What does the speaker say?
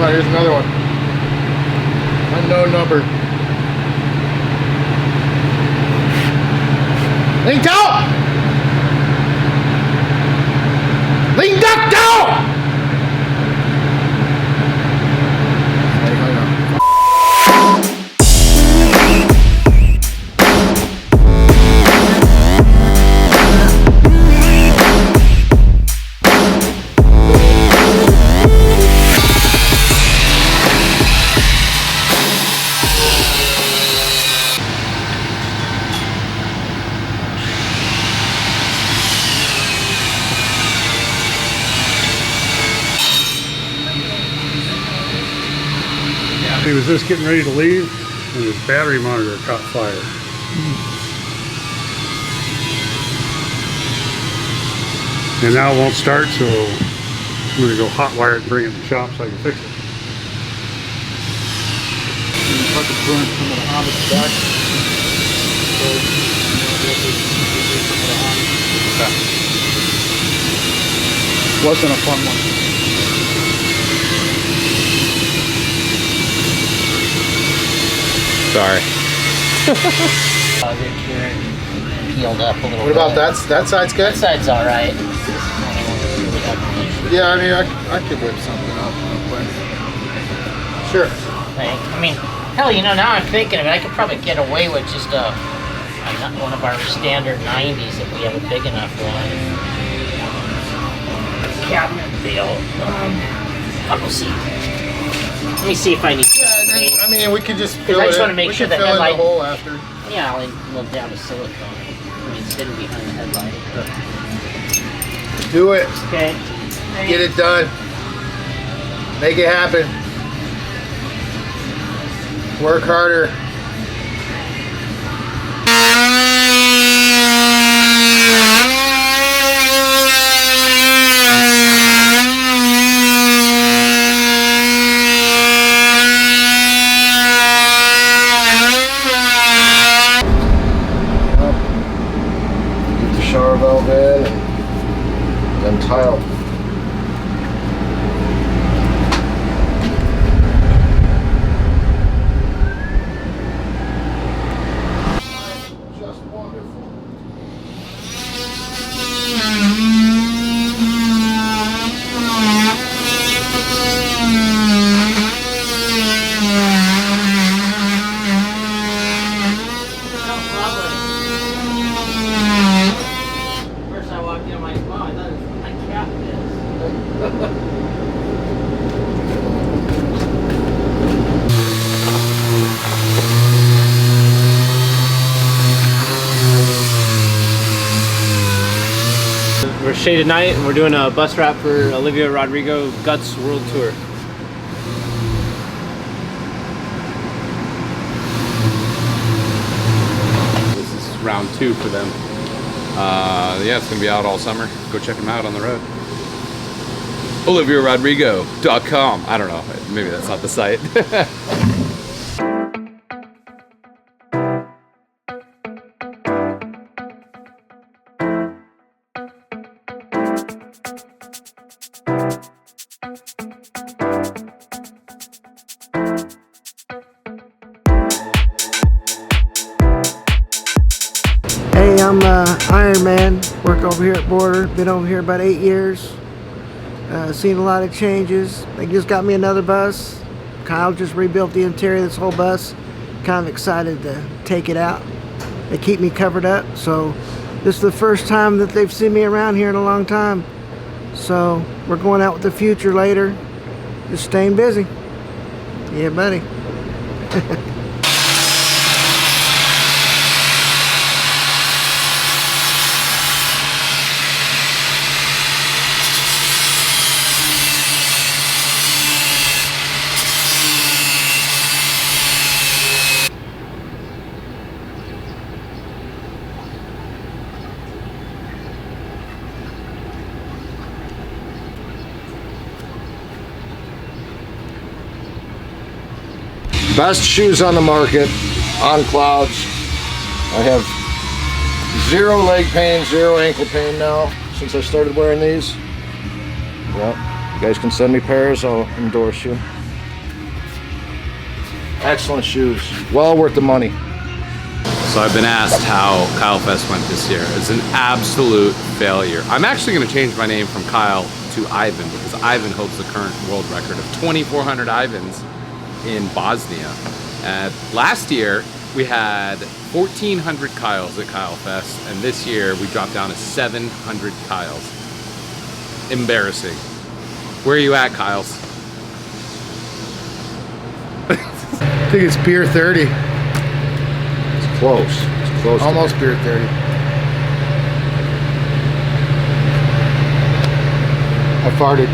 on, here's another one. Unknown number. Lean down! Lean duck down! He was just getting ready to leave and his battery monitor caught fire. And now it won't start, so I'm going to go hot wire it and bring it to the shop so I can fix it. Wasn't a fun one. Sorry. Peeled up a little bit. What about that? That side's good? That side's alright. Yeah, I mean, I could whip something up real quick. Sure. I mean, hell, you know, now I'm thinking of it, I could probably get away with just one of our standard 90s if we have a big enough one. Cabinet deal. We'll see. Let me see if I need. Yeah, I mean, we could just fill it. I just want to make sure the headlight. The hole after. Yeah, I'll dab a silicone. I mean, it's hidden behind the headlight. Do it. Okay. Get it done. Make it happen. Work harder. Shower valve in and then tile. Just wonderful. We're Shaded Night and we're doing a bus wrap for Olivia Rodrigo Guts World Tour. This is round 2 for them. Yeah, it's gonna be out all summer. Go check them out on the road. Oliviarodrigo.com. I don't know, maybe that's not the site. Hey, I'm Iron Man, work over here at Bordur, been over here about 8 years, seen a lot of changes. They just got me another bus. Kyle just rebuilt the interior of this whole bus, kind of excited to take it out. They keep me covered up, so this is the first time that they've seen me around here in a long time. So we're going out with the future later, just staying busy. Yeah, buddy. Best shoes on the market, on clouds. I have 0 leg pain, 0 ankle pain now since I started wearing these. Well, you guys can send me pairs, I'll endorse you. excellent shoes. Well worth the money. So I've been asked how Kylefest went this year. It's an absolute failure. I'm actually going to change my name from Kyle to Ivan because Ivan holds the current world record of 2,400 Ivans in Bosnia. Last year we had 1,400 Kyles at Kylefest, and this year we dropped down to 700 Kyles. Embarrassing. Where are you at, Kyles? I think it's beer 30. It's close. It's close. Almost beer 30. I farted.